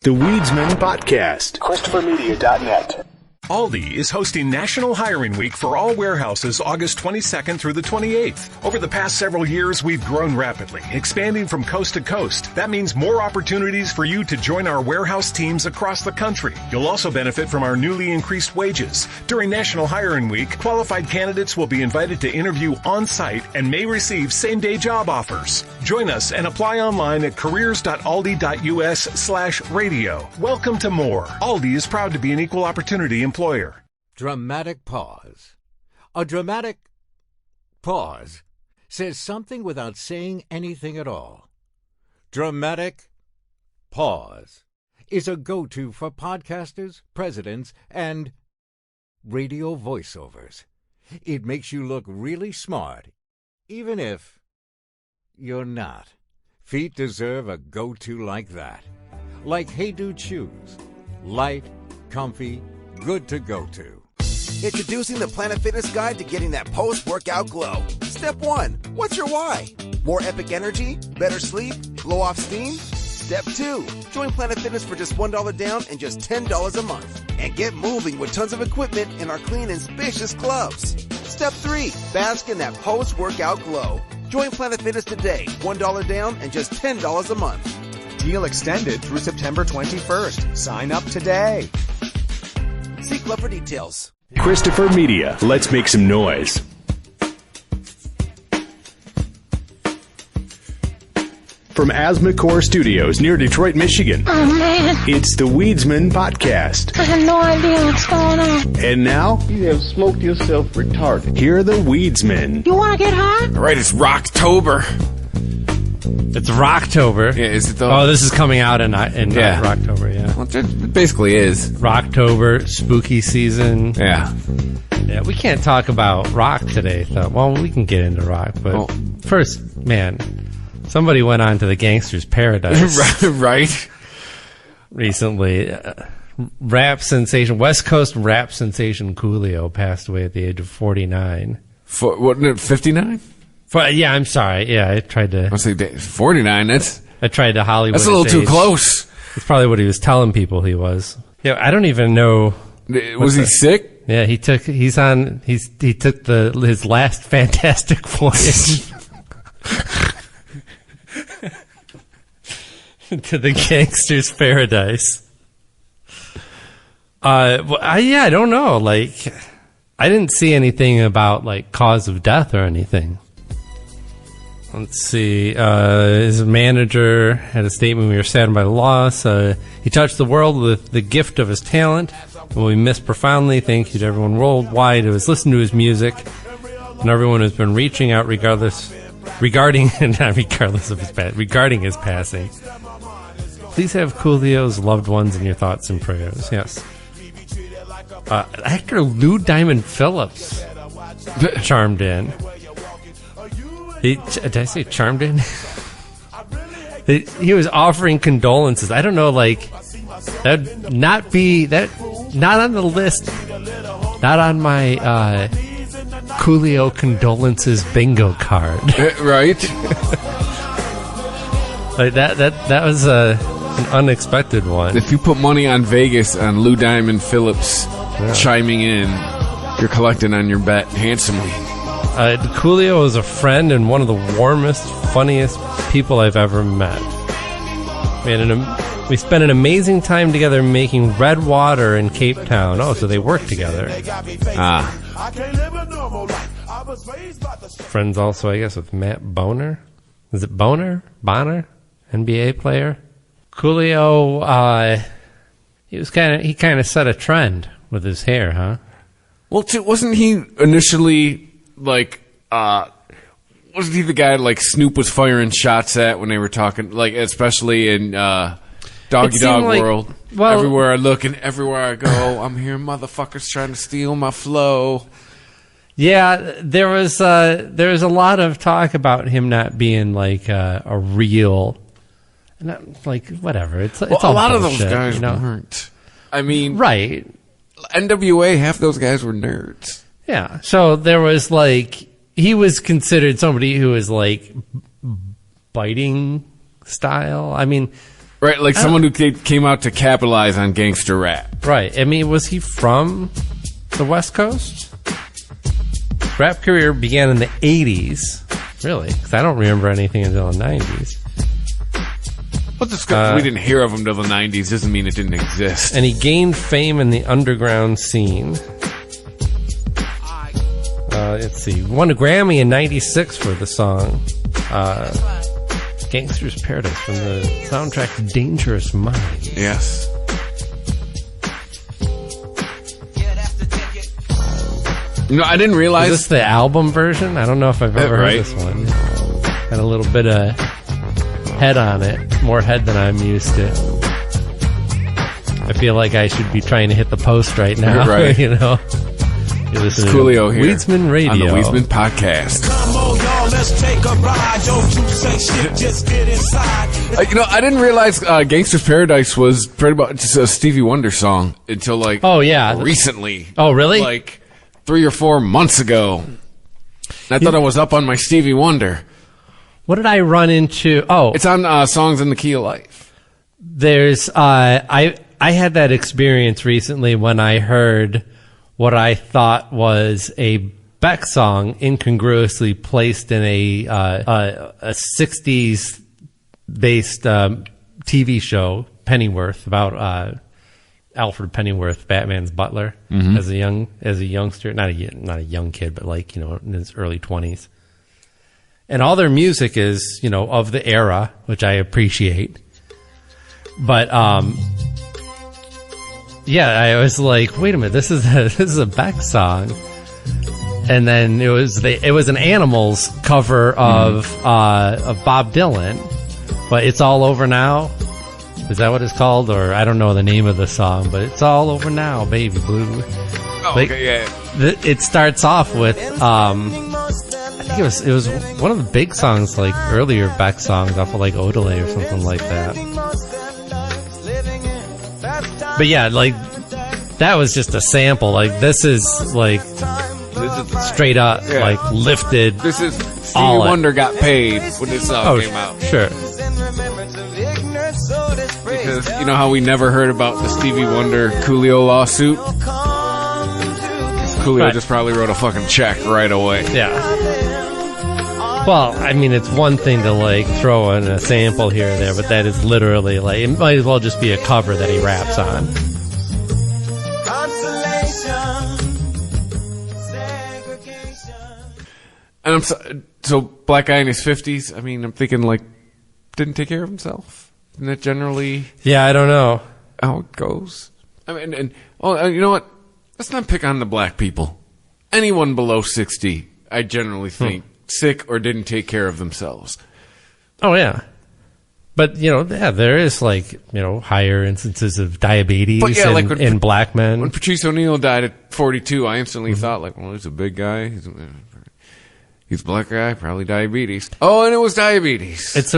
The Weedsman Podcast. ChristopherMedia.net. Aldi is hosting National Hiring Week for all warehouses August 22nd through the 28th. Over the past several years, we've grown rapidly, expanding from coast to coast. That means more opportunities for you to join our warehouse teams across the country. You'll also benefit from our newly increased wages. During National Hiring Week, qualified candidates will be invited to interview on-site and may receive same-day job offers. Join us and apply online at careers.aldi.us/radio. Welcome to more. Aldi is proud to be an equal opportunity employer. Dramatic pause. A dramatic pause says something without saying anything at all. Dramatic pause is a go-to for podcasters, presidents, and radio voiceovers. It makes you look really smart, even if you're not. Feet deserve a go-to like that. Like Hey Dude shoes. Light, comfy, good to go to. Introducing the Planet Fitness Guide to getting that post-workout glow. Step 1. What's your why? More epic energy? Better sleep? Blow off steam? Step 2. Join Planet Fitness for just $1 down and just $10 a month. And get moving with tons of equipment in our clean and spacious clubs. Step 3. Bask in that post-workout glow. Join Planet Fitness today. $1 down and just $10 a month. Deal extended through September 21st. Sign up today. See Club for details. Christopher Media. Let's make some noise. From Asthma Studios near Detroit, Michigan. Oh, man. It's the Weedsman Podcast. I have no idea what's going on. And now, You have smoked yourself retarded. here are the Weedsmen. You want to get high? All right, it's Rocktober. It's Rocktober. Yeah, is it though? Oh, this is coming out in Yeah. Rocktober, yeah. Well, it basically is. Rocktober, spooky season. Yeah. Yeah, we can't talk about rock today, though. Well, we can get into rock, but first, man, somebody went on to the Gangster's Paradise Right. recently. Rap sensation, West Coast rap sensation Coolio passed away at the age of 49. Wasn't it 59? Yeah, I'm sorry. Yeah, I tried to. I was like, 49. I tried to Hollywood. That's a little his too age. close. That's probably what he was telling people he was. Yeah, I don't even know. Was he sick? Yeah, he took his last fantastic voyage to the Gangster's Paradise. I don't know. Like, I didn't see anything about like cause of death or anything. Let's see. His manager had a statement: "We were saddened by the loss. He touched the world with the gift of his talent, and we miss profoundly. Thank you to everyone worldwide who has listened to his music, and everyone who's been reaching out regarding his passing. Please have Coolio's loved ones in your thoughts and prayers." Yes. Actor Lou Diamond Phillips chimed in. Did I say chimed in? He was offering condolences. I don't know, like, that'd not on the list, not on my Coolio condolences bingo card. Right. Like that was an unexpected one. If you put money on Vegas on Lou Diamond Phillips chiming in, you're collecting on your bet handsomely. Coolio is a friend and one of the warmest, funniest people I've ever met. We spent an amazing time together making Red Water in Cape Town. Oh, so they work together. Friends also, I guess, with Matt Boner. Is it Boner? Bonner? NBA player? Coolio, he kind of set a trend with his hair, huh? Well, wasn't he initially like? Wasn't he the guy like Snoop was firing shots at when they were talking, like especially in Doggy Dog World? Well, everywhere I look and everywhere I go, I'm hearing motherfuckers trying to steal my flow. Yeah, there was a lot of talk about him not being like a real, not, like whatever. It's all a lot bullshit, of those guys weren't. I mean, right? NWA, half those guys were nerds. Yeah, so there was like he was considered somebody who was like biting style. I mean, Right, like someone who came out to capitalize on gangster rap. Right. I mean, was he from the West Coast? Rap career began in the 80s. Really? Because I don't remember anything until the 90s. Well, just because we didn't hear of him till the 90s doesn't mean it didn't exist. And he gained fame in the underground scene. Let's see. Won a Grammy in 96 for the song Gangster's Paradise from the soundtrack Dangerous Minds. Yes. You know, I didn't realize... Is this the album version? I don't know if I've ever heard this one. Had a little bit of head on it. More head than I'm used to. I feel like I should be trying to hit the post right now. Right. You know? It's Coolio here. Weedsman Radio. On the Weedsman Podcast. Come on, y'all, let's take a ride. Don't you say shit, just get inside. You know, I didn't realize Gangster's Paradise was pretty much just a Stevie Wonder song until, like, recently. Oh, really? Like 3 or 4 months ago. I thought I was up on my Stevie Wonder. What did I run into? Oh. It's on Songs in the Key of Life. There's, I had that experience recently when I heard what I thought was a Beck song incongruously placed in a 60s based TV show, Pennyworth, about Alfred Pennyworth, Batman's butler, as a youngster, not a young kid, but like, you know, in his early 20s. And all their music is, you know, of the era, which I appreciate. But yeah, I was like, wait a minute, this is a Beck song. And then it was an Animals cover of Bob Dylan, but It's All Over Now. Is that what it's called? Or I don't know the name of the song, but It's All Over Now, Baby Blue. Oh, like, okay, yeah. It starts off with I think it was one of the big songs, like earlier Beck songs off of like Odelay or something like that. But yeah, like that was just a sample. Like this is straight up like lifted. This is Stevie Wonder got paid when this song came out. Sure. Because you know how we never heard about the Stevie Wonder Coolio lawsuit? Coolio just probably wrote a fucking check right away. Yeah. Well, I mean, it's one thing to like throw in a sample here or there, but that is literally like it might as well just be a cover that he raps on. And so black guy in his 50s. I mean, I'm thinking like didn't take care of himself. Isn't that generally? Yeah, I don't know how it goes. I mean, you know what? Let's not pick on the black people. Anyone below 60, I generally think. Sick or didn't take care of themselves. Oh, yeah. But, you know, yeah, there is, like, you know, higher instances of diabetes in black men. When Patrice O'Neal died at 42, I instantly thought, like, well, he's a big guy. He's a black guy, probably diabetes. Oh, and it was diabetes. It's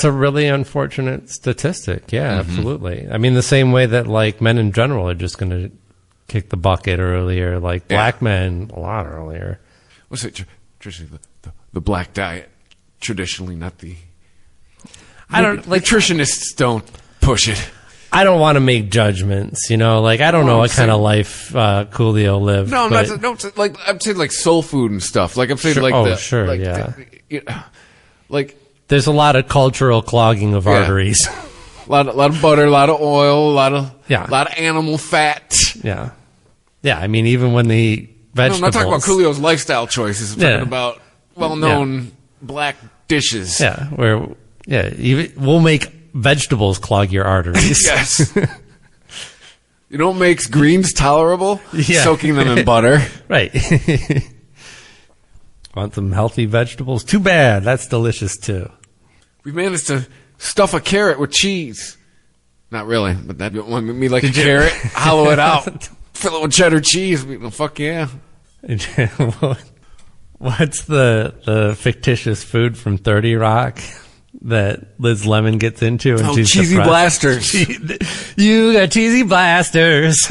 a really unfortunate statistic. Yeah, absolutely. I mean, the same way that, like, men in general are just going to kick the bucket earlier, like, black men a lot earlier. What's it? The black diet, traditionally, not the... nutritionists don't push it. I don't want to make judgments, you know, like I don't know what kind of life Coolio lived. No, I'm saying like soul food and stuff. Like I'm saying like there's a lot of cultural clogging of arteries. a lot of butter, a lot of oil, a lot of animal fat. Yeah. Yeah, I mean even when the vegetables. No, I'm not talking about Coolio's lifestyle choices. I'm talking about well-known black dishes. Yeah, we'll make vegetables clog your arteries. Yes. You know what makes greens tolerable? Soaking them in butter. Right. Want some healthy vegetables? Too bad. That's delicious, too. We managed to stuff a carrot with cheese. Not really, but that'd be like a carrot. Hollow it out. Fill it with cheddar cheese. Fuck yeah. What's the fictitious food from 30 Rock that Liz Lemon gets into? And she's cheesy blasters. You got cheesy blasters.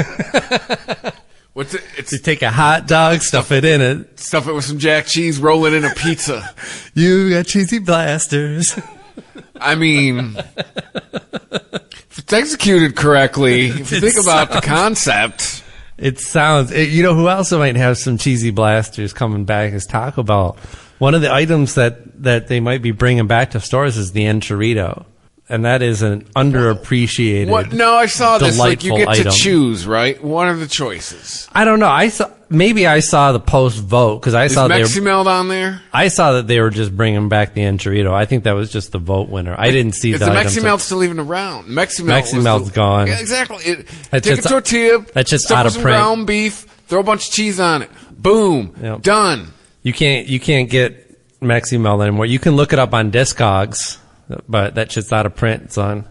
What's it? You take a hot dog, stuff it in it. Stuff it with some jack cheese, roll it in a pizza. You got cheesy blasters. I mean, if it's executed correctly, if you think about the concept. It sounds... You know who else might have some cheesy blasters coming back is Taco Bell. One of the items that they might be bringing back to stores is the enchilada. And that is an underappreciated, what? No, I saw this. Like you get item. to choose, right? One of the choices. I don't know. I saw the post vote because I saw Meximel on there. I saw that they were just bringing back the enchilada. I think that was just the vote winner. I didn't see the Meximel still even around. Meximel's gone. Yeah, exactly. Take a tortilla. That's just out of print. Ground beef. Throw a bunch of cheese on it. Boom. Yep. Done. You can't get Meximel anymore. You can look it up on Discogs. But that shit's out of print, son.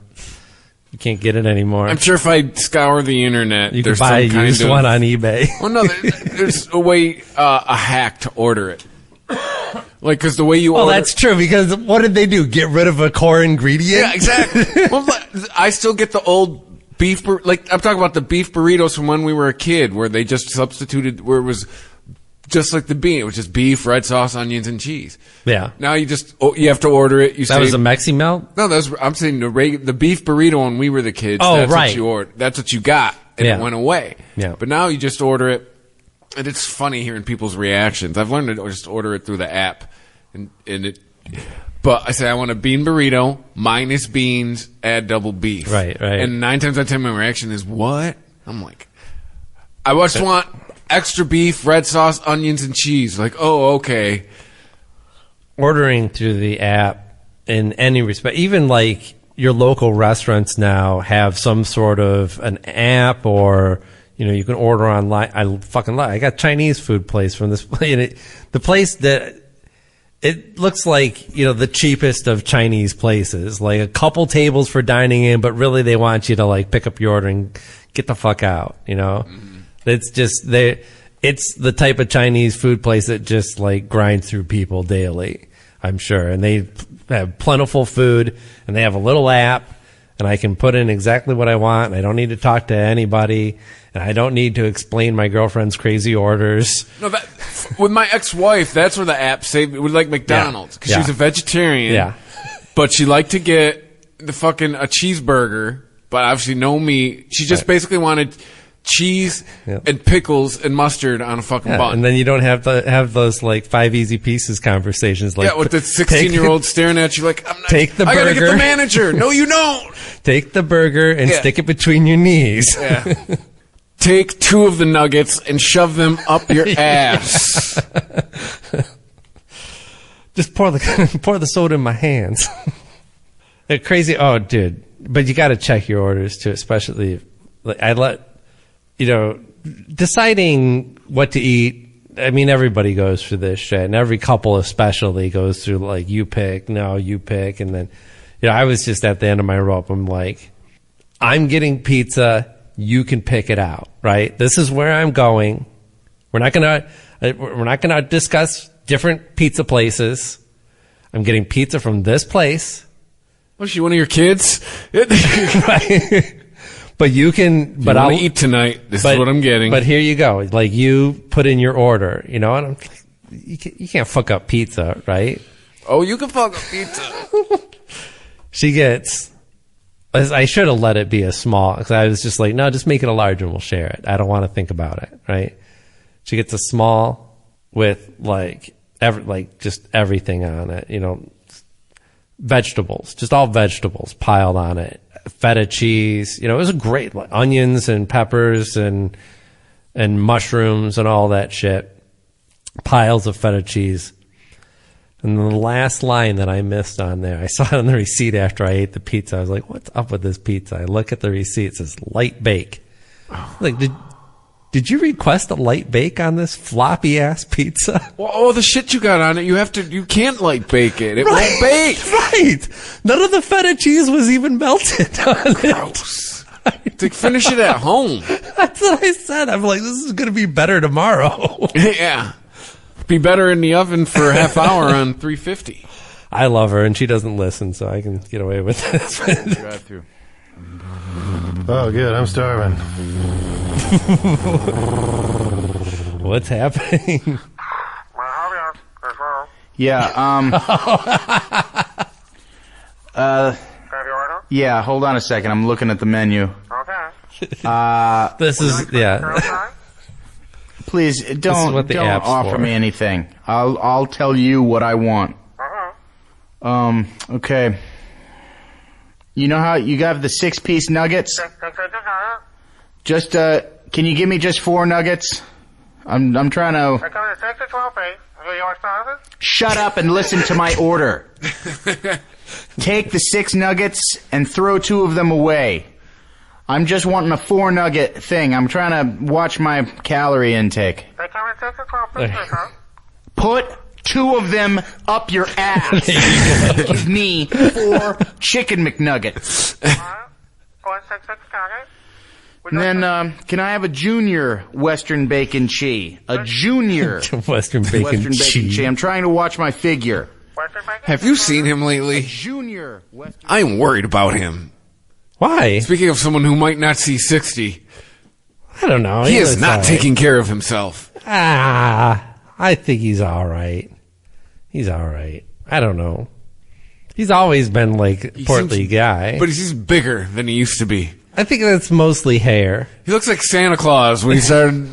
You can't get it anymore. I'm sure if I scour the internet, you can buy a used one on eBay. Well, no, there's a way, a hack to order it. Like, because the way you order... Well, that's true, because what did they do? Get rid of a core ingredient? Yeah, exactly. Well, I still get the old beef... Like, I'm talking about the beef burritos from when we were a kid, where they just substituted... Where it was... Just like the bean, it was just beef, red sauce, onions, and cheese. Yeah. Now you have to order it. That was a Meximel? No, I'm saying the beef burrito when we were the kids. Oh, that's right. What you ordered. That's what you got, and it went away. Yeah. But now you just order it, and it's funny hearing people's reactions. I've learned to just order it through the app, and it. But I say I want a bean burrito minus beans, add double beef. Right. And 9 times out of 10, my reaction is what? I'm like, I just want extra beef, red sauce, onions, and cheese. Like, oh, okay. Ordering through the app in any respect, even like your local restaurants now have some sort of an app, or you can order online. I fucking love. I got Chinese food place from this place. The place that it looks like the cheapest of Chinese places, like a couple tables for dining in, but really they want you to like pick up your order and get the fuck out. Mm-hmm. It's just it's the type of Chinese food place that just like grinds through people daily, I'm sure. And they have plentiful food, and they have a little app, and I can put in exactly what I want, and I don't need to talk to anybody, and I don't need to explain my girlfriend's crazy orders. No, with my ex-wife, that's where the app saved me. With like McDonald's, because she's a vegetarian. Yeah. But she liked to get a cheeseburger, but obviously no meat. She just basically wanted cheese and pickles and mustard on a fucking bun. And then you don't have to have those like 5 easy pieces conversations. Like, with the 16-year-old staring at you like, take the burger. I gotta get the manager. No, you don't. Take the burger and stick it between your knees. Yeah. Take 2 of the nuggets and shove them up your ass. Just pour the soda in my hands. They're crazy. Oh, dude. But you got to check your orders too, especially deciding what to eat. I mean, everybody goes through this shit, and every couple especially goes through like, you pick, and then, I was just at the end of my rope. I'm like, I'm getting pizza. You can pick it out, right? This is where I'm going. We're not gonna discuss different pizza places. I'm getting pizza from this place. Was she one of your kids? Right. But you can. But I'll eat tonight. This is what I'm getting. But here you go. Like, you put in your order, and I'm like, you can't fuck up pizza, right? Oh, you can fuck up pizza. She gets. I should have let it be a small, because I was just like, no, just make it a large and we'll share it. I don't want to think about it, right? She gets a small with just everything on it, vegetables, just all vegetables piled on it. Feta cheese, it was a great, onions and peppers and mushrooms and all that shit. Piles of feta cheese. And the last line that I missed on there, I saw it on the receipt after I ate the pizza. I was like, what's up with this pizza? I look at the receipt, it says light bake. Like, did you request a light bake on this floppy ass pizza? Well, all the shit you got on it, you can't light bake it. It won't bake. Right. None of the feta cheese was even melted on Gross. It. To finish it at home. That's what I said. I'm like, this is going to be better tomorrow. Yeah. Be better in the oven for a half hour on 350. I love her, and she doesn't listen, so I can get away with this. Drive through. Oh, good. I'm starving. What's happening? Yeah. Yeah, hold on a second. I'm looking at the menu. This is, yeah. Please, don't offer me anything. I'll tell you what I want. Okay. You know how you got the 6-piece nuggets? Just, can you give me just 4 nuggets? I'm trying to... Shut up and listen to my order. Take the 6 nuggets and throw 2 of them away. I'm just wanting a 4-nugget thing. I'm trying to watch my calorie intake. Put 2 of them up your ass. Give me 4 chicken McNuggets. And then, can I have a junior Western Bacon Cheese? A junior Western Bacon Cheese. I'm trying to watch my figure. Have you seen him lately? Junior Western I'm worried about him. Why? Speaking of someone who might not see 60. I don't know. He is not taking care of himself. I think he's all right. He's all right. I don't know. He's always been like a portly guy. But he's bigger than he used to be. I think that's mostly hair. He looks like Santa Claus when he started...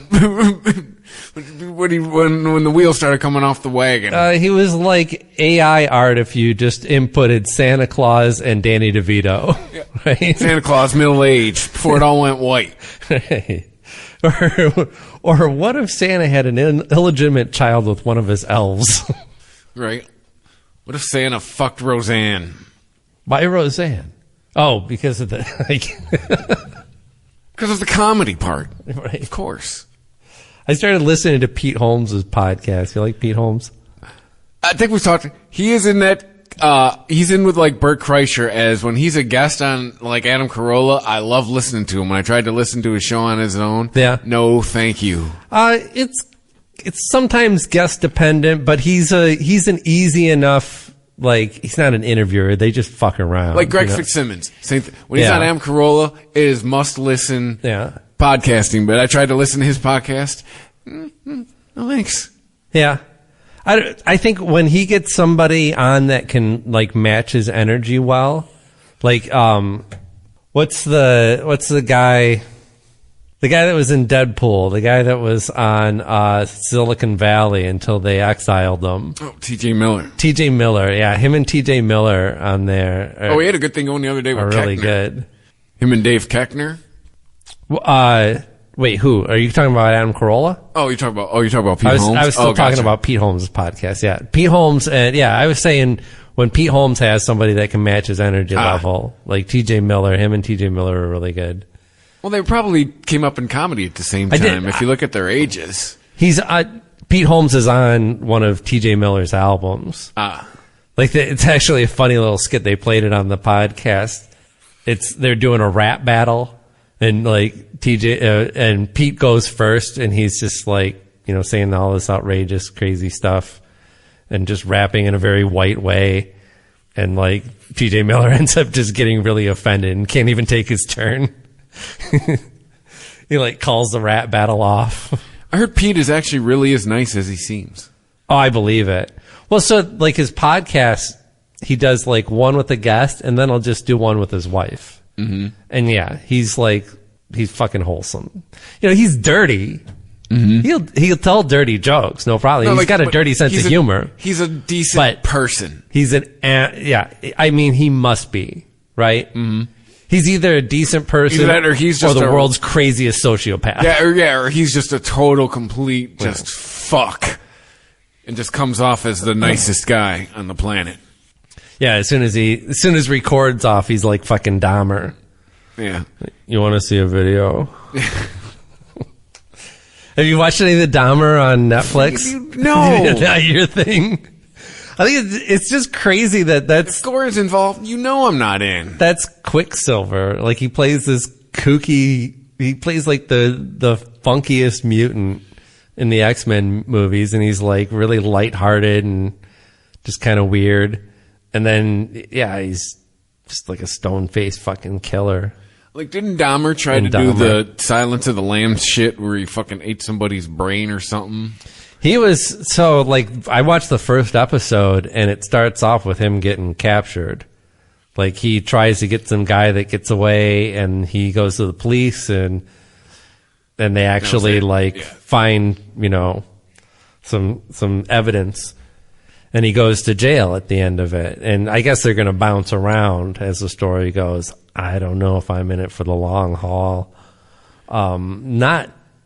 when the wheels started coming off the wagon. He was like AI art if you just inputted Santa Claus and Danny DeVito. Yeah. Right? Santa Claus, middle-aged, before it all went white. Right. Or what if Santa had an illegitimate child with one of his elves? Right. What if Santa fucked Roseanne? Why Roseanne? Oh, because of the... Because of the comedy part. Right. Of course. I started listening to Pete Holmes' podcast. You like Pete Holmes? I think we've talked... He is in that... he's in with like Bert Kreischer as when he's a guest on like Adam Carolla. I love listening to him. When I tried to listen to his show on his own, no, thank you. It's sometimes guest dependent, but he's an easy enough. Like he's not an interviewer. They just fuck around. Like Greg Fitzsimmons. Same thing. When he's on Adam Carolla, it is must listen. Podcasting. But I tried to listen to his podcast. No thanks. Yeah. I think when he gets somebody on that can like match his energy well, like what's the guy that was in Deadpool, the guy that was on Silicon Valley until they exiled him. Oh, T.J. Miller. T.J. Miller, yeah, him and T.J. Miller on there. We had a good thing going the other day with really Keckner. Good. Him and Dave Keckner. Wait, who are you talking about? Adam Carolla? You're talking about Pete Holmes. I was still talking about Pete Holmes' podcast. Yeah, Pete Holmes, and I was saying when Pete Holmes has somebody that can match his energy level, like T.J. Miller. Him and T.J. Miller are really good. Well, they probably came up in comedy at the same time. If you look at their ages, Pete Holmes is on one of T.J. Miller's albums. It's actually a funny little skit. They played it on the podcast. They're doing a rap battle. And like TJ and Pete goes first, and he's just like saying all this outrageous, crazy stuff, and just rapping in a very white way. And like TJ Miller ends up just getting really offended and can't even take his turn. He like calls the rap battle off. I heard Pete is actually really as nice as he seems. Oh, I believe it. Well, so like his podcast, he does like one with a guest, and then he'll just do one with his wife. Mm-hmm. And he's fucking wholesome. He's dirty. Mm-hmm. He'll tell dirty jokes, no problem. He's got a dirty sense of humor. He's a decent person. He's I mean, he must be, right? Mm-hmm. He's either a decent person or he's just the world's craziest sociopath. Or he's just a total, complete, just fuck, and just comes off as the nicest guy on the planet. Yeah, as soon as records off, he's like fucking Dahmer. Yeah. You want to see a video? Have you watched any of the Dahmer on Netflix? No. Not your thing. I think it's just crazy that's... If Gore's involved, I'm not in. That's Quicksilver. Like, he plays this kooky... He plays, like, the funkiest mutant in the X-Men movies, and he's, like, really lighthearted and just kind of weird. And then, he's just, like, a stone-faced fucking killer. Like, didn't Dahmer try to do the Silence of the Lambs shit where he fucking ate somebody's brain or something? He was, I watched the first episode, and it starts off with him getting captured. Like, he tries to get some guy that gets away, and he goes to the police, and then they actually find, some evidence, and he goes to jail at the end of it. And I guess they're going to bounce around as the story goes. I don't know if I'm in it for the long haul.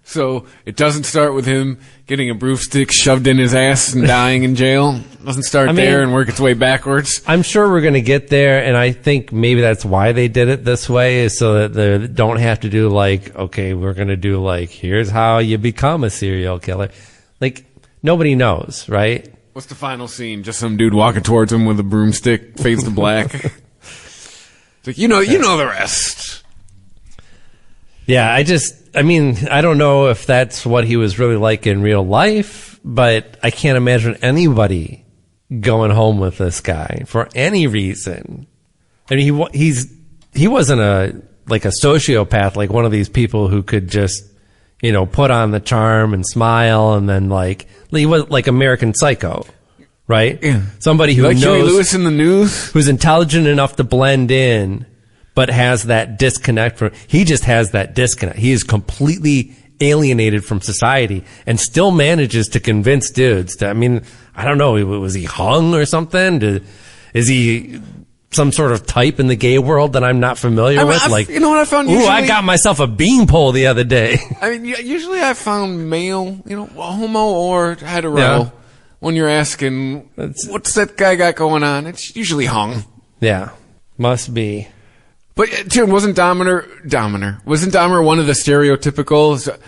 So it doesn't start with him getting a broomstick shoved in his ass and dying in jail? Doesn't start there and work its way backwards? I'm sure we're going to get there, and I think maybe that's why they did it this way, is so that they don't have to do okay, we're going to do here's how you become a serial killer. Nobody knows, right? What's the final scene? Just some dude walking towards him with a broomstick, fades to black. It's you know the rest. Yeah, I don't know if that's what he was really like in real life, but I can't imagine anybody going home with this guy for any reason. I mean, he wasn't a sociopath, like one of these people who could just, put on the charm and smile, and then he was like American Psycho, right? Yeah. Somebody who knows, Huey Lewis in the News, who's intelligent enough to blend in, but has that disconnect he just has that disconnect. He is completely alienated from society and still manages to convince dudes to, I don't know, was he hung or something? Is he some sort of type in the gay world that I'm not familiar with? You know what I found? Usually, I got myself a beanpole the other day. Usually I found male, homo or hetero. Yeah. When you're asking, what's that guy got going on? It's usually hung. Yeah, must be. But, dude, wasn't Dahmer one of the stereotypical,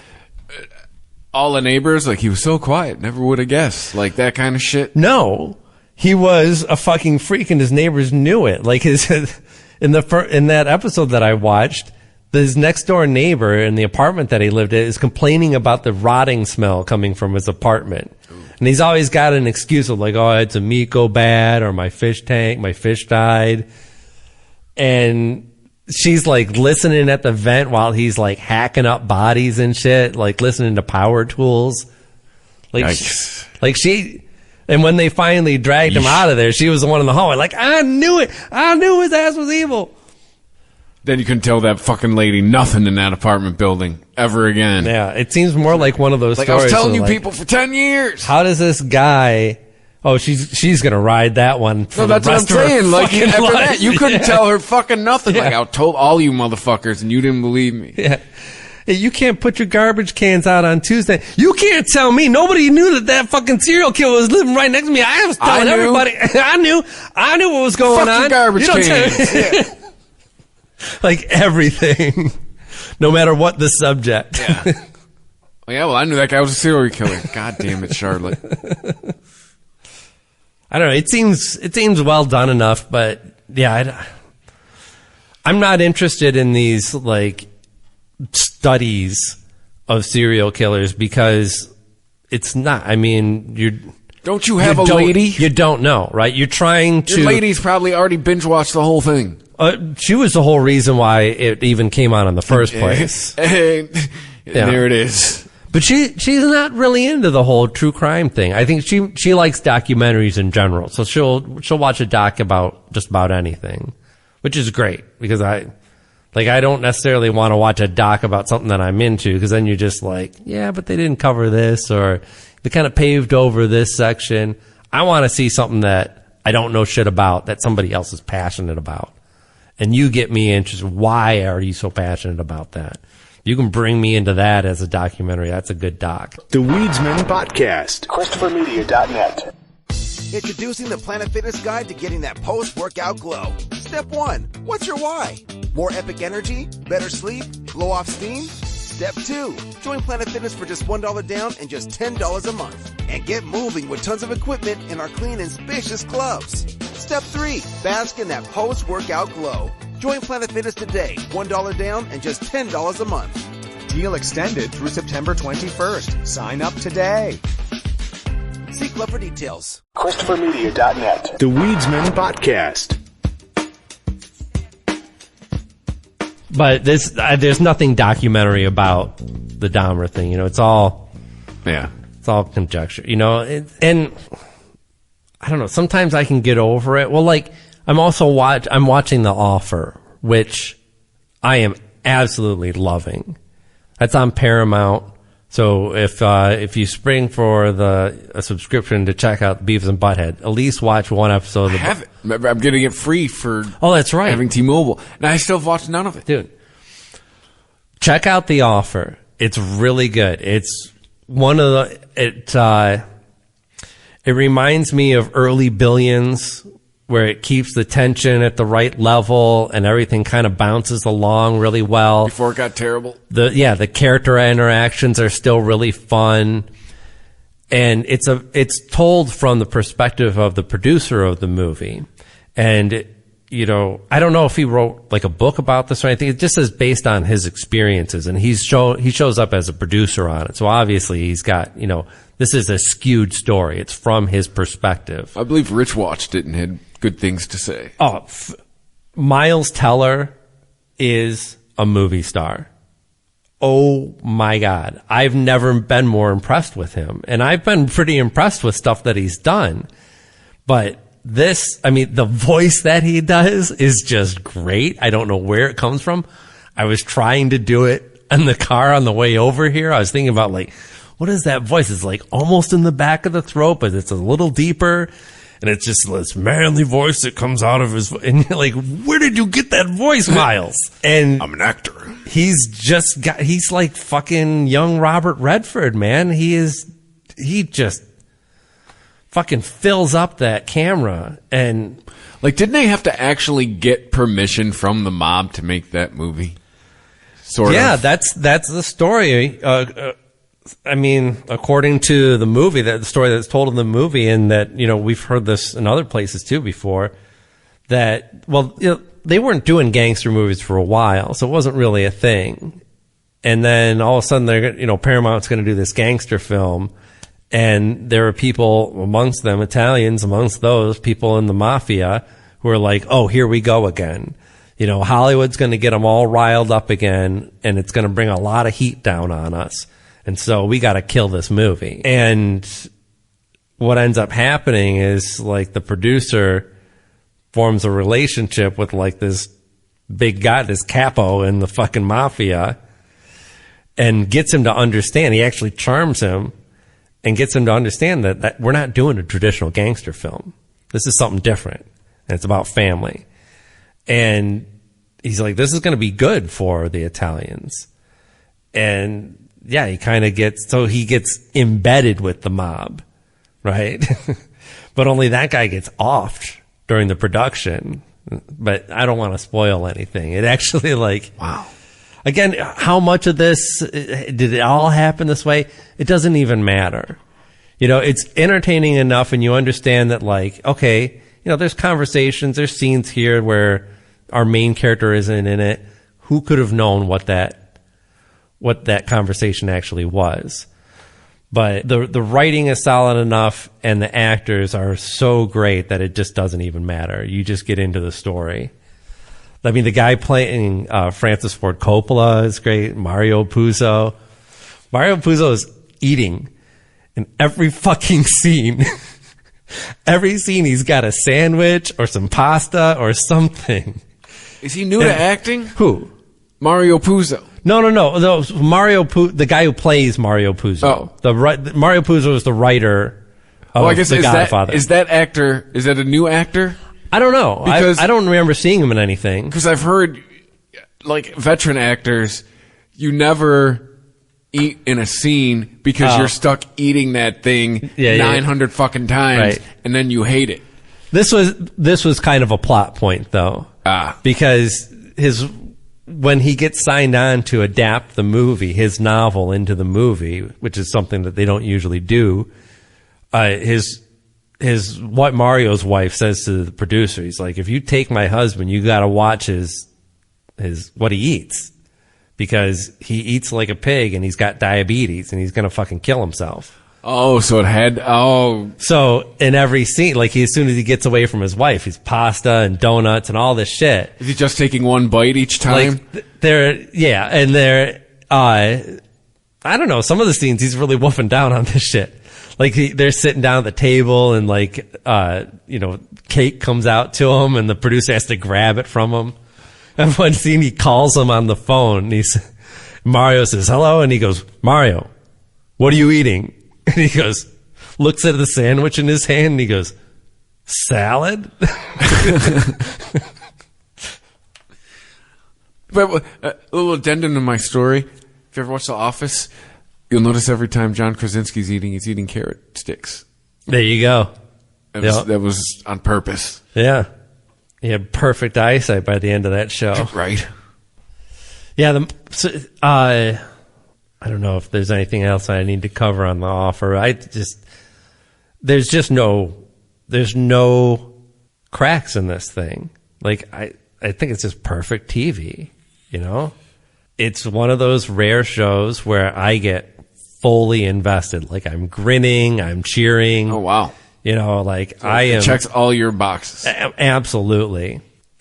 all the neighbors, he was so quiet, never would have guessed, that kind of shit? No, he was a fucking freak, and his neighbors knew it. In that episode that I watched, his next door neighbor in the apartment that he lived in is complaining about the rotting smell coming from his apartment. Ooh. And he's always got an excuse of I had some meat go bad, or my fish died. And she's listening at the vent while he's hacking up bodies and shit, listening to power tools. And when they finally dragged him out of there, she was the one in the hallway. I knew it. I knew his ass was evil. Then you couldn't tell that fucking lady nothing in that apartment building ever again. Yeah, it seems more like one of those stories. I was telling you people for 10 years. How does this guy... Oh, she's gonna ride that one for the rest of her fucking after life. that, you couldn't tell her fucking nothing. Yeah. I told all you motherfuckers, and you didn't believe me. Yeah. Hey, you can't put your garbage cans out on Tuesday. You can't tell me. Nobody knew that fucking serial killer was living right next to me. I was telling everybody. I knew what was going on. Fuck your garbage cans. Everything, no matter what the subject. Yeah. Well, I knew that guy was a serial killer. God damn it, Charlotte. I don't know. It seems well done enough, but yeah, I'm not interested in these studies of serial killers because it's not. Don't you have a lady? You don't know, right? You're trying to. Your lady's probably already binge watched the whole thing. She was the whole reason why it even came on in the first place. There it is. But she's not really into the whole true crime thing. I think she likes documentaries in general. So she'll watch a doc about just about anything, which is great because I don't necessarily want to watch a doc about something that I'm into because then you're just yeah, but they didn't cover this or they kind of paved over this section. I want to see something that I don't know shit about that somebody else is passionate about. And you get me interested. Why are you so passionate about that? You can bring me into that as a documentary. That's a good doc. The Weedsman Podcast. ChristopherMedia.net. Introducing the Planet Fitness Guide to getting that post-workout glow. Step 1. What's your why? More epic energy? Better sleep? Blow off steam? Step 2. Join Planet Fitness for just $1 down and just $10 a month. And get moving with tons of equipment in our clean and spacious clubs. Step 3. Bask in that post-workout glow. Join Planet Fitness today. $1 down and just $10 a month. Deal extended through September 21st. Sign up today. See Club for details. ChristopherMedia.net. The Weedsman Podcast. But there's nothing documentary about the Dahmer thing. It's all conjecture. And I don't know. Sometimes I can get over it. Well, I'm watching The Offer, which I am absolutely loving. That's on Paramount. So if you spring for a subscription to check out Beavis and Butthead, at least watch one episode. I have it. Remember, I'm getting it free for that's right. having T-Mobile. And I still have watched none of it. Dude, check out The Offer. It's really good. It's one of the... It reminds me of early Billions, where it keeps the tension at the right level and everything kind of bounces along really well. Before it got terrible. The character interactions are still really fun. And it's told from the perspective of the producer of the movie. And, you know, I don't know if he wrote like a book about this or anything. It just is based on his experiences. And he shows up as a producer on it. So obviously he's got, you know, this is a skewed story. It's from his perspective. I believe Rich watched it and had good things to say. Oh, Miles Teller is a movie star. Oh my God. I've never been more impressed with him. And I've been pretty impressed with stuff that he's done. But the voice that he does is just great. I don't know where it comes from. I was trying to do it in the car on the way over here. I was thinking about like, what is that voice? It's like almost in the back of the throat, but it's a little deeper. And it's just this manly voice that comes out of his, and you're like, where did you get that voice, Miles? And I'm an actor. He's like fucking young Robert Redford, man. He just fucking fills up that camera. And like, didn't they have to actually get permission from the mob to make that movie? Sort of. Yeah, that's the story. I mean, according to the movie, the story that's told in the movie, and that, you know, we've heard this in other places too before, that, well, you know, they weren't doing gangster movies for a while, so it wasn't really a thing. And then all of a sudden, Paramount's going to do this gangster film, and there are people amongst them, Italians amongst those, people in the mafia, who are like, oh, here we go again. You know, Hollywood's going to get them all riled up again, and it's going to bring a lot of heat down on us. And so we got to kill this movie. And what ends up happening is like the producer forms a relationship with like this big guy, this capo in the fucking mafia, and gets him to understand. He actually charms him and gets him to understand that we're not doing a traditional gangster film. This is something different. And it's about family. And he's like, this is going to be good for the Italians. And yeah, he gets embedded with the mob, right? But only that guy gets offed during the production. But I don't want to spoil anything. It actually wow. Again, how much of this, did it all happen this way? It doesn't even matter. You know, it's entertaining enough, and you understand that, like, okay, you know, there's conversations, there's scenes here where our main character isn't in it. Who could have known what that conversation actually was? But the writing is solid enough, and the actors are so great that it just doesn't even matter. You just get into the story. I mean, the guy playing Francis Ford Coppola is great. Mario Puzo is eating in every fucking scene. Every scene he's got a sandwich or some pasta or something. Is he new to acting? Who? Mario Puzo. No. The guy who plays Mario Puzo. Oh. Mario Puzo is the writer of The Godfather. Is that a new actor? I don't know. I don't remember seeing him in anything. Because I've heard, like, veteran actors, you never eat in a scene because you're stuck eating that thing 900 fucking times, right, and then you hate it. This was kind of a plot point, though. Because when he gets signed on to adapt the movie, his novel into the movie, which is something that they don't usually do, what Mario's wife says to the producer, he's like, if you take my husband, you got to watch his what he eats, because he eats like a pig and he's got diabetes and he's going to fucking kill himself. Oh, so So in every scene, like, as soon as he gets away from his wife, he's pasta and donuts and all this shit. Is he just taking one bite each time? I don't know, some of the scenes he's really woofing down on this shit. like they're sitting down at the table and like, cake comes out to him and the producer has to grab it from him. And one scene, he calls him on the phone. Mario says, hello. And he goes, Mario, what are you eating? And he goes, looks at the sandwich in his hand and he goes, salad? But a little addendum to my story. If you ever watch The Office, you'll notice every time John Krasinski's eating, he's eating carrot sticks. There you go. That was on purpose. Yeah. He had perfect eyesight by the end of that show. Right. Yeah. I don't know if there's anything else I need to cover on The Offer. There's no cracks in this thing. Like, I think it's just perfect TV, It's one of those rare shows where I get fully invested. Like, I'm grinning, I'm cheering. Oh, wow. I am. It checks all your boxes. Absolutely.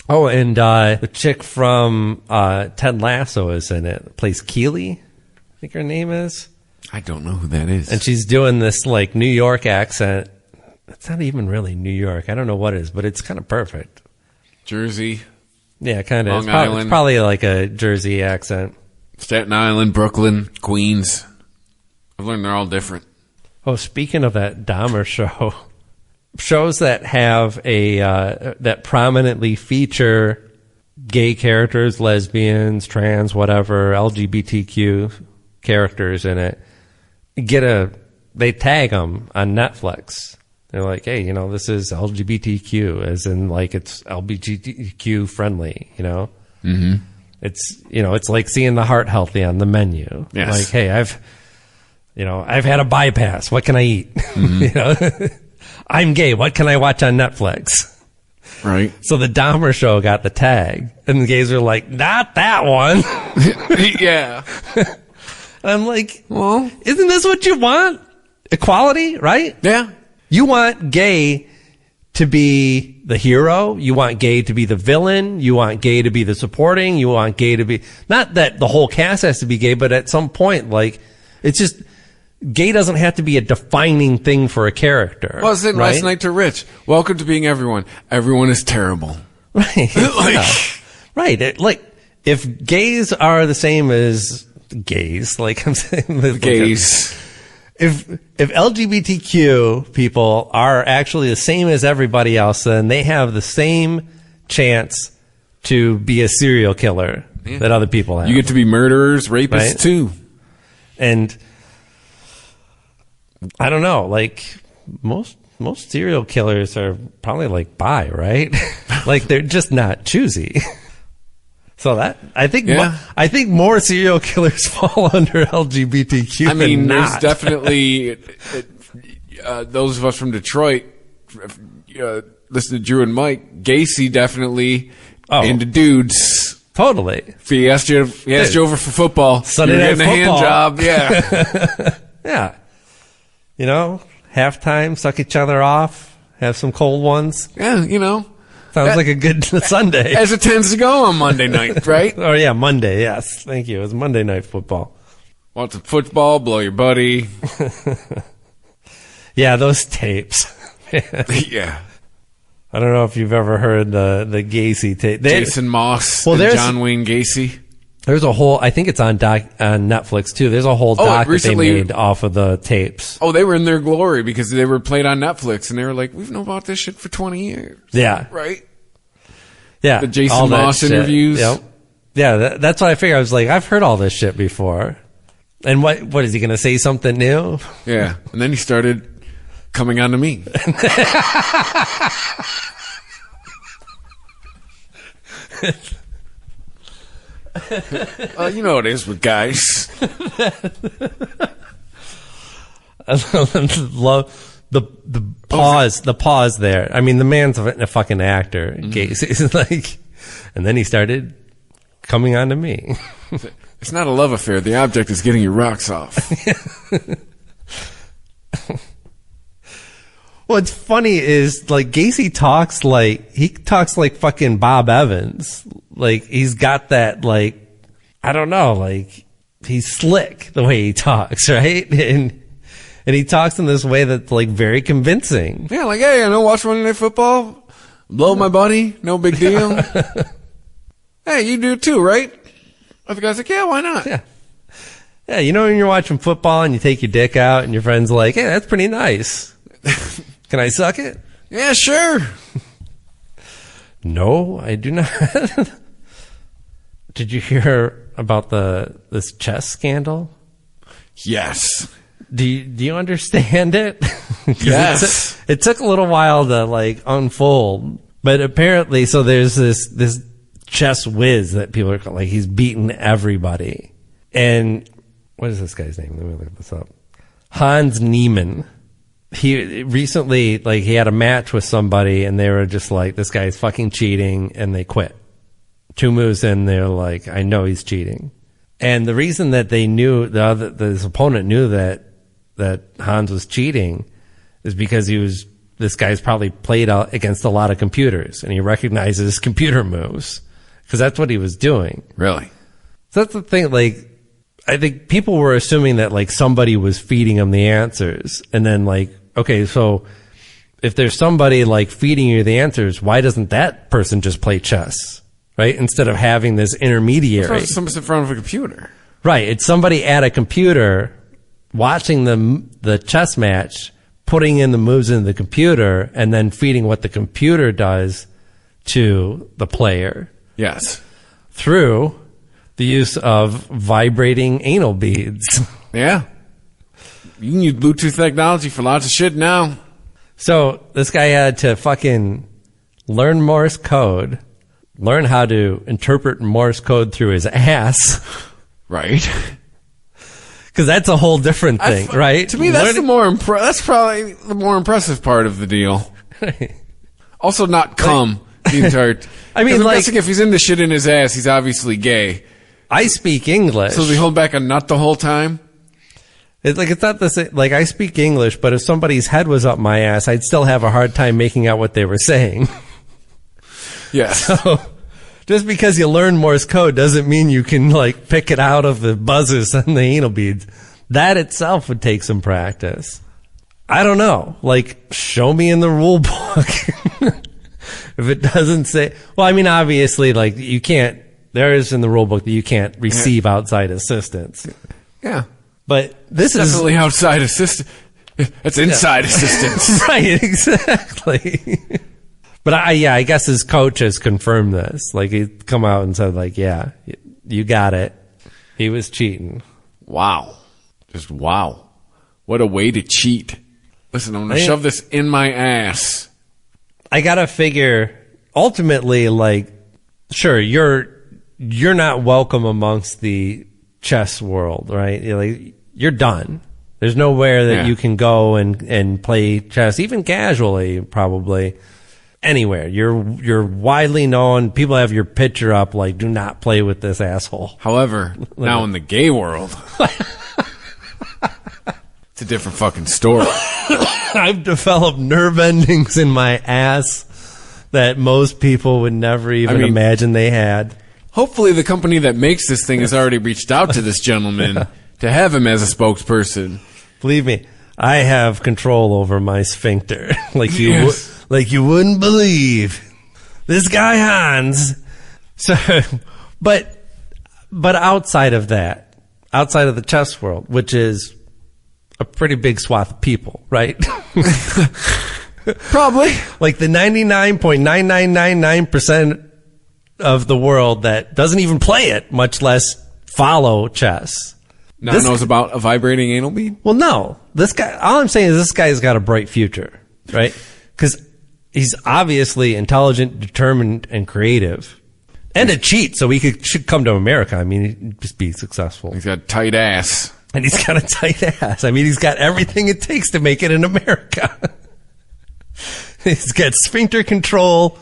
Oh, and the chick from Ted Lasso is in it. Plays Keely, I think her name is. I don't know who that is. And she's doing this like New York accent. It's not even really New York. I don't know what it is, but it's kind of perfect. Jersey. Yeah, kind of. Long Island. It's probably like a Jersey accent. Staten Island, Brooklyn, Queens. I've learned they're all different. Oh, speaking of that Dahmer show, shows that have that prominently feature gay characters, lesbians, trans, whatever, LGBTQ characters in it, they tag them on Netflix. They're like, hey, this is LGBTQ, as in like it's LGBTQ friendly, Mm-hmm. It's like seeing the heart healthy on the menu. Yes. Like, hey, I've had a bypass. What can I eat? Mm-hmm. I'm gay. What can I watch on Netflix? Right. So the Dahmer show got the tag, and the gays are like, not that one. Yeah. And I'm like, well, isn't this what you want? Equality, right? Yeah. You want gay to be the hero. You want gay to be the villain. You want gay to be the supporting. You want gay to be, not that the whole cast has to be gay, but at some point, like, it's just, gay doesn't have to be a defining thing for a character. Well, I was saying last night to Rich, welcome to being everyone. Everyone is terrible. Right. Right. If gays are the same as gays, like I'm saying, gays. If LGBTQ people are actually the same as everybody else, then they have the same chance to be a serial killer that other people have. You get to be murderers, rapists too. And I don't know, like most serial killers are probably like bi, right? Like they're just not choosy. So that I think more serial killers fall under LGBTQ. I mean, than there's not. definitely those of us from Detroit. Listen to Drew and Mike. Gacy definitely into dudes. Totally. If he asked you over for football. Sunday You're night getting football. a hand job. Yeah. Halftime, suck each other off, have some cold ones. Yeah, Sounds like a good Sunday. As it tends to go on Monday night, right? Oh, yeah, Monday, yes. Thank you. It was Monday Night Football. Want some football, blow your buddy. Yeah, those tapes. Yeah. I don't know if you've ever heard the Gacy tape. Jason Moss and John Wayne Gacy. There's a whole, I think it's on Netflix too. There's a whole doc that they made off of the tapes. Oh, they were in their glory because they were played on Netflix and they were like, we've known about this shit for 20 years. Yeah. Right? Yeah. The Jason Moss interviews. Yep. Yeah, that's what I figured. I was like, I've heard all this shit before. And what is he going to say something new? Yeah. And then he started coming on to me. You know it is with guys. I love the pause. The pause there. I mean, the man's a fucking actor. Gacy. Like, and then he started coming on to me. It's not a love affair. The object is getting your rocks off. What's funny is like Gacy talks like fucking Bob Evans. Like he's got that like, I don't know, like he's slick the way he talks, right? And And he talks in this way that's like very convincing. Yeah, like, hey, I know, watch Monday Night Football. Blow my buddy. No big deal. Hey, you do too, right? The guy's like, yeah, why not? Yeah. Yeah, you know when you're watching football and you take your dick out and your friend's like, hey, that's pretty nice. Can I suck it? Yeah, sure. No, I do not. Did you hear about this chess scandal? Yes. Do you understand it? Yes. It took a little while to like unfold, but apparently, so there's this chess whiz that people are calling, like he's beaten everybody. And what is this guy's name? Let me look this up. Hans Niemann. He recently, like, he had a match with somebody and they were just like, this guy's fucking cheating, and they quit. 2 moves in, they're like, I know he's cheating. And the reason that they knew, his opponent knew that Hans was cheating is because this guy's probably played out against a lot of computers and he recognizes computer moves because that's what he was doing. Really? So that's the thing, like, I think people were assuming that like somebody was feeding him the answers, and then like, okay, so if there's somebody like feeding you the answers, why doesn't that person just play chess, right? Instead of having this intermediary. Someone's in front of a computer. Right. It's somebody at a computer watching the chess match, putting in the moves in the computer, and then feeding what the computer does to the player. Yes. Through the use of vibrating anal beads. Yeah. You can use Bluetooth technology for lots of shit now. So this guy had to fucking learn Morse code, learn how to interpret Morse code through his ass. Right. Because that's a whole different thing, right? To me, that's that's probably the more impressive part of the deal. Also, not cum the entire. I mean, I'm like, guessing if he's into shit in his ass, he's obviously gay. I speak English. So does he hold back a nut the whole time? It's like, it's not the same. Like, I speak English, but if somebody's head was up my ass, I'd still have a hard time making out what they were saying. Yeah. So, just because you learn Morse code doesn't mean you can, like, pick it out of the buzzers and the anal beads. That itself would take some practice. I don't know. Like, show me in the rule book. If it doesn't say, well, I mean, obviously, like, you can't, there is in the rule book that you can't receive outside assistance. Yeah. But this it's is definitely outside assistance. It's inside assistance. Right, exactly. But I guess his coach has confirmed this. Like, he'd come out and said, like, yeah, you got it. He was cheating. Wow. Just wow. What a way to cheat. Listen, I'm going to shove this in my ass. I got to figure, ultimately, like, sure, you're not welcome amongst the chess world, right? You're done. There's nowhere that you can go and play chess, even casually, probably. Anywhere. You're widely known. People have your picture up, like, do not play with this asshole. However, now in the gay world, it's a different fucking story. I've developed nerve endings in my ass that most people would never even imagine they had. Hopefully the company that makes this thing has already reached out to this gentleman to have him as a spokesperson. Believe me, I have control over my sphincter. Like you wouldn't believe. This guy Hans. So, but outside of that, outside of the chess world, which is a pretty big swath of people, right? Probably. Like the 99.9999% of the world that doesn't even play it, much less follow chess. Now knows about a vibrating anal bead? Well, no. This guy, all I'm saying is this guy's got a bright future, right? Because he's obviously intelligent, determined, and creative. And a cheat, so he should come to America. I mean, he'd just be successful. He's got a tight ass. And he's got a tight ass. I mean, he's got everything it takes to make it in America. He's got sphincter control,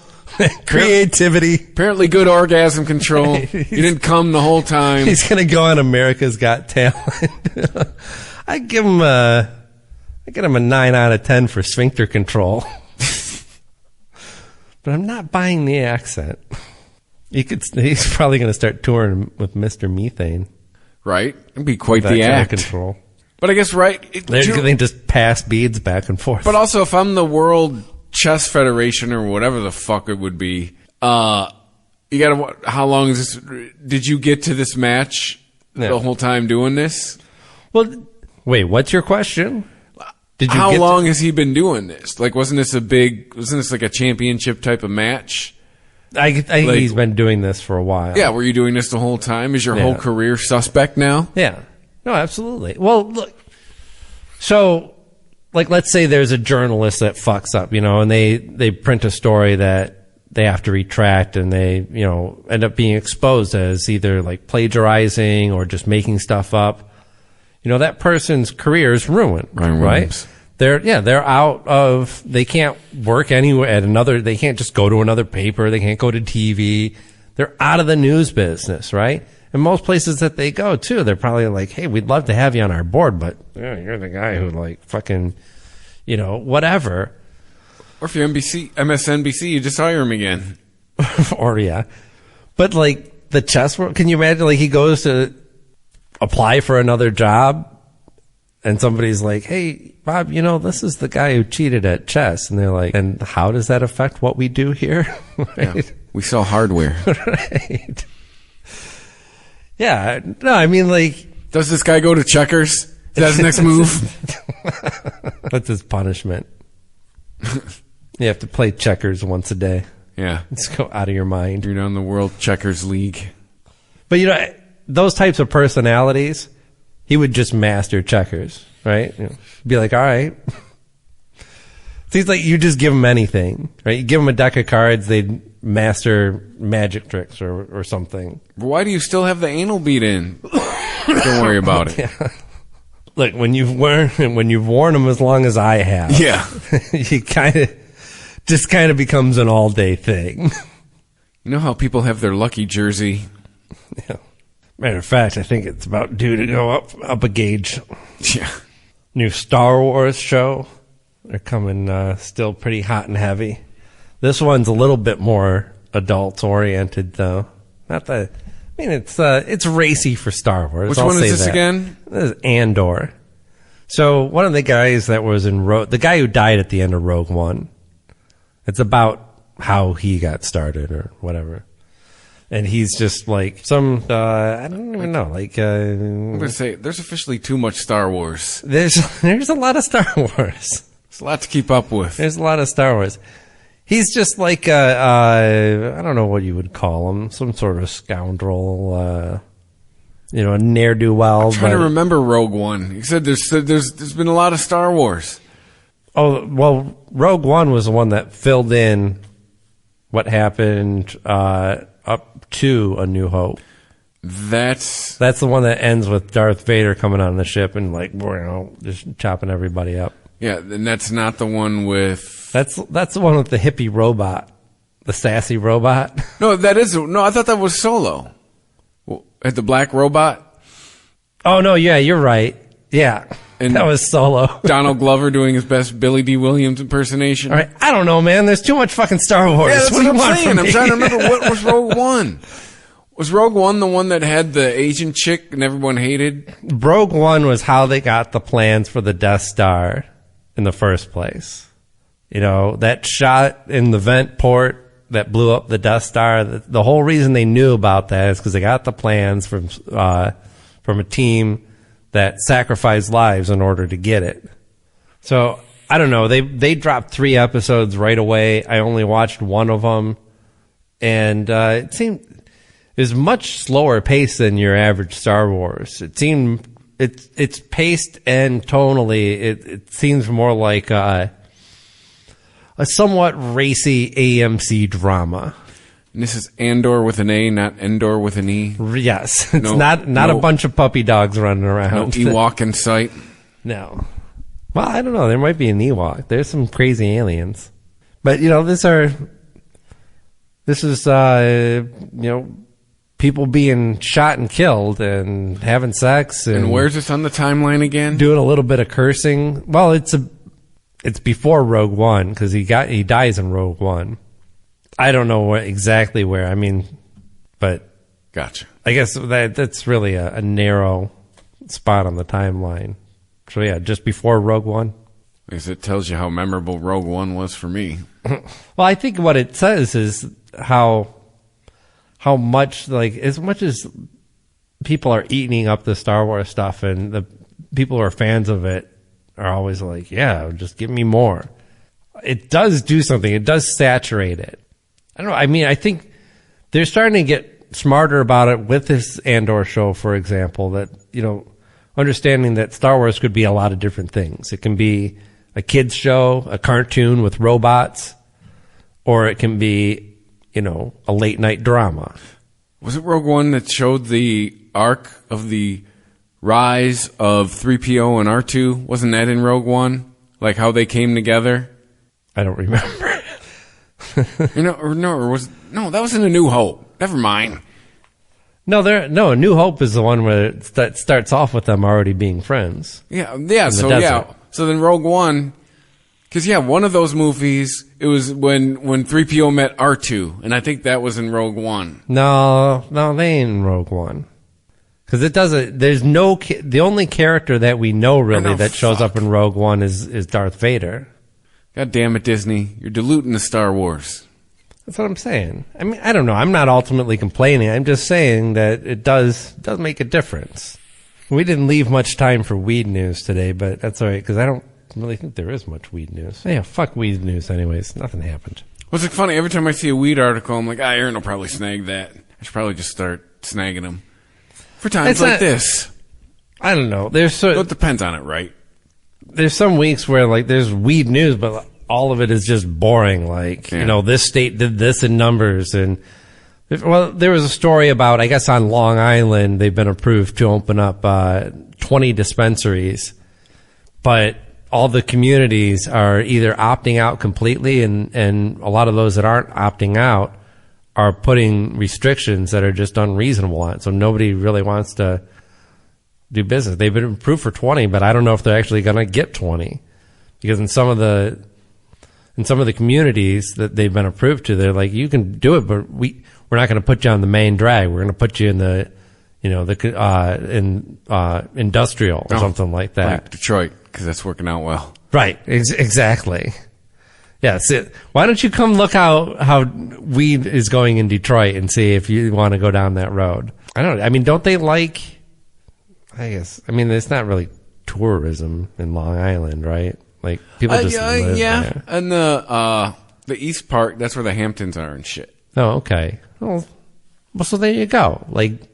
creativity. Apparently good orgasm control. He didn't come the whole time. He's going to go on America's Got Talent. I give him a 9 out of 10 for sphincter control. But I'm not buying the accent. He's probably going to start touring with Mr. Methane. Right? It'd be quite the act. Control. But I guess, right? They just pass beads back and forth. But also, if I'm the World Chess Federation or whatever the fuck it would be, you gotta, how long is this? Did you get to this match the whole time doing this? Well, wait, what's your question? How long has he been doing this? Like, wasn't this like a championship type of match? I think he's been doing this for a while. Yeah, were you doing this the whole time? Is your whole career suspect now? Yeah. No, absolutely. Well, look, so, like, let's say there's a journalist that fucks up, and they print a story that they have to retract, and they, end up being exposed as either, like, plagiarizing or just making stuff up. That person's career is ruined, right? They're out of, they can't work anywhere at another, they can't just go to another paper, they can't go to TV. They're out of the news business, right? And most places that they go to, they're probably like, hey, we'd love to have you on our board, but you're the guy who, like, fucking, whatever. Or if you're MSNBC, you just hire him again. Or, yeah. But, like, the chess world, can you imagine, like, he goes to apply for another job, and somebody's like, hey, Bob, this is the guy who cheated at chess. And they're like, and how does that affect what we do here? Right? Yeah, we sell hardware. Right. Yeah. No, I mean, like... Does this guy go to checkers? Is that his next move? That's his punishment. You have to play checkers once a day. Yeah. Just go out of your mind. You're on the World Checkers League. But, those types of personalities, he would just master checkers, right? Be like, all right. Seems like you just give him anything, right? You give him a deck of cards, they'd master magic tricks or something. Why do you still have the anal bead in? Don't worry about it. Yeah. Look, when you've worn them as long as I have, yeah, you kind of becomes an all day thing. You know how people have their lucky jersey? Yeah. Matter of fact, I think it's about due to go up a gauge. Yeah. New Star Wars show. They're coming still pretty hot and heavy. This one's a little bit more adult oriented, though. It's racy for Star Wars. Which one is this again? This is Andor. So one of the guys that was in the guy who died at the end of Rogue One. It's about how he got started or whatever. And he's just like I don't even know. Like I'm gonna say, there's officially too much Star Wars. There's a lot of Star Wars. It's a lot to keep up with. There's a lot of Star Wars. He's just like I don't know what you would call him, some sort of scoundrel, a ne'er-do-well. I'm trying to remember Rogue One. You said there's been a lot of Star Wars. Oh well, Rogue One was the one that filled in what happened up to A New Hope. That's the one that ends with Darth Vader coming on the ship and just chopping everybody up. Yeah, and that's not the one with... That's the one with the hippie robot, the sassy robot. No, I thought that was Solo. At the black robot. Oh no, yeah, you're right. Yeah, and that was Solo. Donald Glover doing his best Billy D. Williams impersonation. All right, I don't know, man. There's too much fucking Star Wars. Yeah, that's what I'm saying. I'm trying to remember what was Rogue One. Was Rogue One the one that had the Asian chick and everyone hated? Rogue One was how they got the plans for the Death Star in the first place. That shot in the vent port that blew up the Death Star. The whole reason they knew about that is because they got the plans from a team that sacrificed lives in order to get it. So I don't know. They dropped 3 episodes right away. I only watched one of them, and it seemed it was much slower paced than your average Star Wars. It seemed it's paced and tonally it seems more like a somewhat racy AMC drama. And this is Andor with an A, not Endor with an E? Yes. It's not a bunch of puppy dogs running around. No Ewok in sight? No. Well, I don't know. There might be an Ewok. There's some crazy aliens. But, this is people being shot and killed and having sex. And where's this on the timeline again? Doing a little bit of cursing. Well, it's before Rogue One because he dies in Rogue One. I don't know exactly where. But gotcha. I guess that's really a narrow spot on the timeline. So yeah, just before Rogue One. Because it tells you how memorable Rogue One was for me. Well, I think what it says is how much, like, as much as people are eating up the Star Wars stuff, and the people who are fans of it are always like, yeah, just give me more. It does do something. It does saturate it. I don't know. I mean, I think they're starting to get smarter about it with this Andor show, for example, that, you know, understanding that Star Wars could be a lot of different things. It can be a kid's show, a cartoon with robots, or it can be, you know, a late night drama. Was it Rogue One that showed the arc of the rise of 3PO and R2? Wasn't that in Rogue One? Like how they came together? I don't remember. That was in A New Hope. Never mind. No, A New Hope is the one where it starts off with them already being friends. So then Rogue One, because one of those movies, it was when 3PO met R2, and I think that was in Rogue One. No, they ain't in Rogue One. Because it doesn't. There's no. The only character that we know really that shows up in Rogue One is Darth Vader. God damn it, Disney! You're diluting the Star Wars. That's what I'm saying. I mean, I don't know. I'm not ultimately complaining. I'm just saying that it does make a difference. We didn't leave much time for weed news today, but that's all right because I don't really think there is much weed news. Yeah, fuck weed news. Anyways, nothing happened. Well, it's funny. Every time I see a weed article, I'm like, Aaron will probably snag that. I should probably just start snagging them for times like this. I don't know. It depends on it, right? There's some weeks where like there's weed news, but all of it is just boring. Like, you know, this state did this in numbers. And, well, there was a story about, I guess on Long Island, they've been approved to open up 20 dispensaries. But all the communities are either opting out completely, and a lot of those that aren't opting out are putting restrictions that are just unreasonable on it. So nobody really wants to do business. They've been approved for 20, but I don't know if they're actually going to get 20. Because in some of the communities that they've been approved to, they're like, you can do it, but we're not going to put you on the main drag. We're going to put you in the, you know, industrial or something like that. Like Detroit, because that's working out well. Right. Exactly. Yeah. Why don't you come look how weed is going in Detroit and see if you want to go down that road? I don't know. I mean, don't they like, I guess, I mean, it's not really tourism in Long Island, right? Like, people just live there. And the East Park, that's where the Hamptons are and shit. Oh, okay. Well, so there you go. Like, do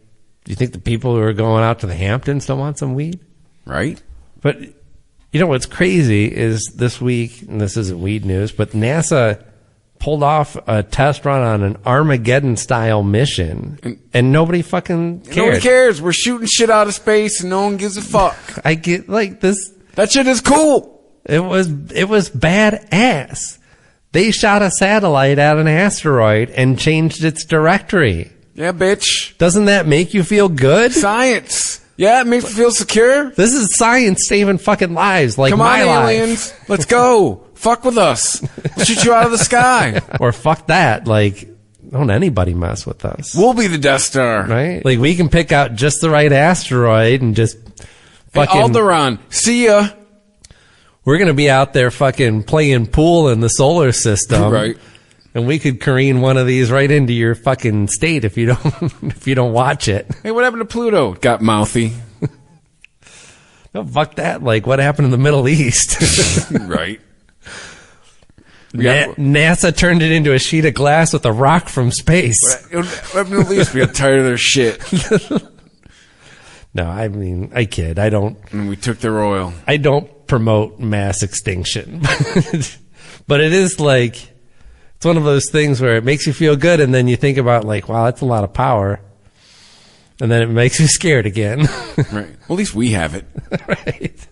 you think the people who are going out to the Hamptons don't want some weed? Right. But, you know, what's crazy is this week, and this isn't weed news, but NASA pulled off a test run on an Armageddon-style mission, and nobody fucking cares. Nobody cares. We're shooting shit out of space, and no one gives a fuck. I get, like, this. That shit is cool. It was badass. They shot a satellite at an asteroid and changed its directory. Yeah, bitch. Doesn't that make you feel good? Science. Yeah, it makes me feel secure. This is science saving fucking lives, like Come my on, life. aliens. Let's go. Fuck with us. We'll shoot you out of the sky. Or fuck that. Like, don't anybody mess with us. We'll be the Death Star. Right? Like, we can pick out just the right asteroid and just fucking... Hey, Alderaan, see ya. We're going to be out there fucking playing pool in the solar system. Right. And we could careen one of these right into your fucking state if you don't watch it. Hey, what happened to Pluto? Got mouthy. No, fuck that. Like, what happened in the Middle East? Right. NASA turned it into a sheet of glass with a rock from space. What happened to the Middle East? We got tired of their shit. No, I mean, I kid. I don't. And we took their oil. I don't promote mass extinction. But it is like, it's one of those things where it makes you feel good, and then you think about, like, wow, that's a lot of power. And then it makes you scared again. Right. Well, at least we have it. Right.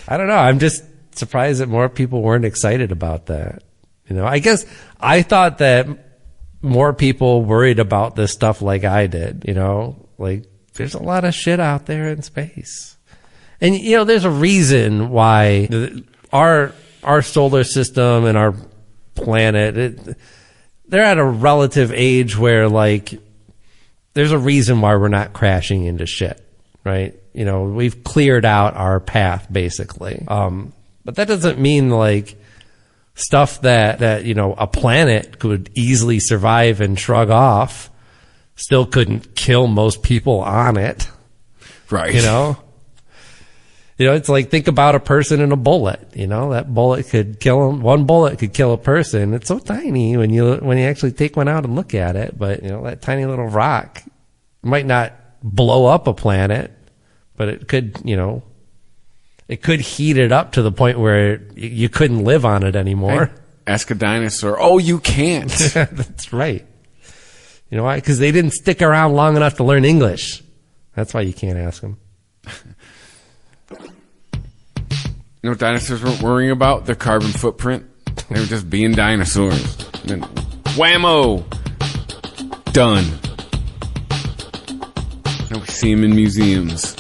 I don't know. I'm just surprised that more people weren't excited about that. You know, I guess I thought that more people worried about this stuff like I did, you know, like, there's a lot of shit out there in space. And, you know, there's a reason why our solar system and our planet, they're at a relative age where, like, there's a reason why we're not crashing into shit, right? You know, we've cleared out our path basically. But that doesn't mean like stuff that, you know, a planet could easily survive and shrug off still couldn't kill most people on it. Right. You know, it's like, think about a person and a bullet. You know, that bullet could kill him. One bullet could kill a person. It's so tiny when you actually take one out and look at it. But, you know, that tiny little rock might not blow up a planet, but it could, you know, it could heat it up to the point where you couldn't live on it anymore. Hey, ask a dinosaur. Oh, you can't. That's right. You know why? Because they didn't stick around long enough to learn English. That's why you can't ask them. You know what dinosaurs weren't worrying about? Their carbon footprint. They were just being dinosaurs. And then, whammo! Done. Now we see them in museums.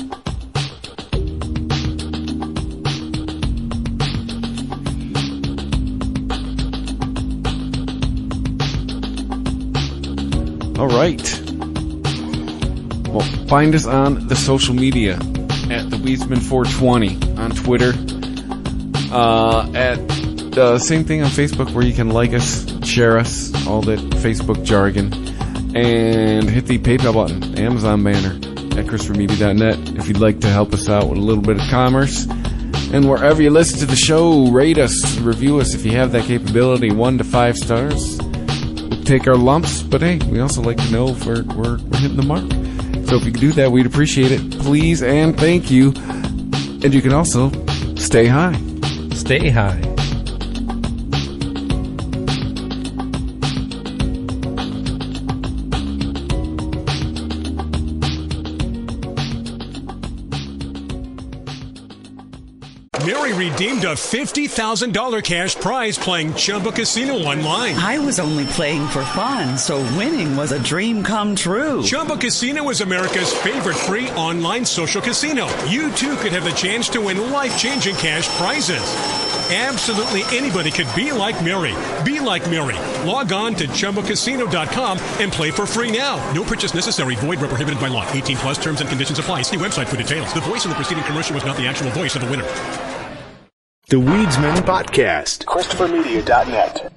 All right. Well, find us on the social media at the Weedsman 420 on Twitter. At the same thing on Facebook, where you can like us, share us, all that Facebook jargon, and hit the PayPal button, Amazon banner at ChristopherMedia.net if you'd like to help us out with a little bit of commerce. And wherever you listen to the show, rate us, review us if you have that capability, 1 to 5 stars. Take our lumps, but hey, we also like to know if we're hitting the mark. So if you could do that, we'd appreciate it. Please and thank you. And you can also stay high. Stay high. Mary redeemed a $50,000 cash prize playing Chumba Casino online. I was only playing for fun, so winning was a dream come true. Chumba Casino is America's favorite free online social casino. You too could have the chance to win life-changing cash prizes. Absolutely anybody could be like Mary. Be like Mary. Log on to ChumbaCasino.com and play for free now. No purchase necessary. Void where prohibited by law. 18 plus terms and conditions apply. See website for details. The voice in the preceding commercial was not the actual voice of the winner. The Weedsman Podcast. ChristopherMedia.net.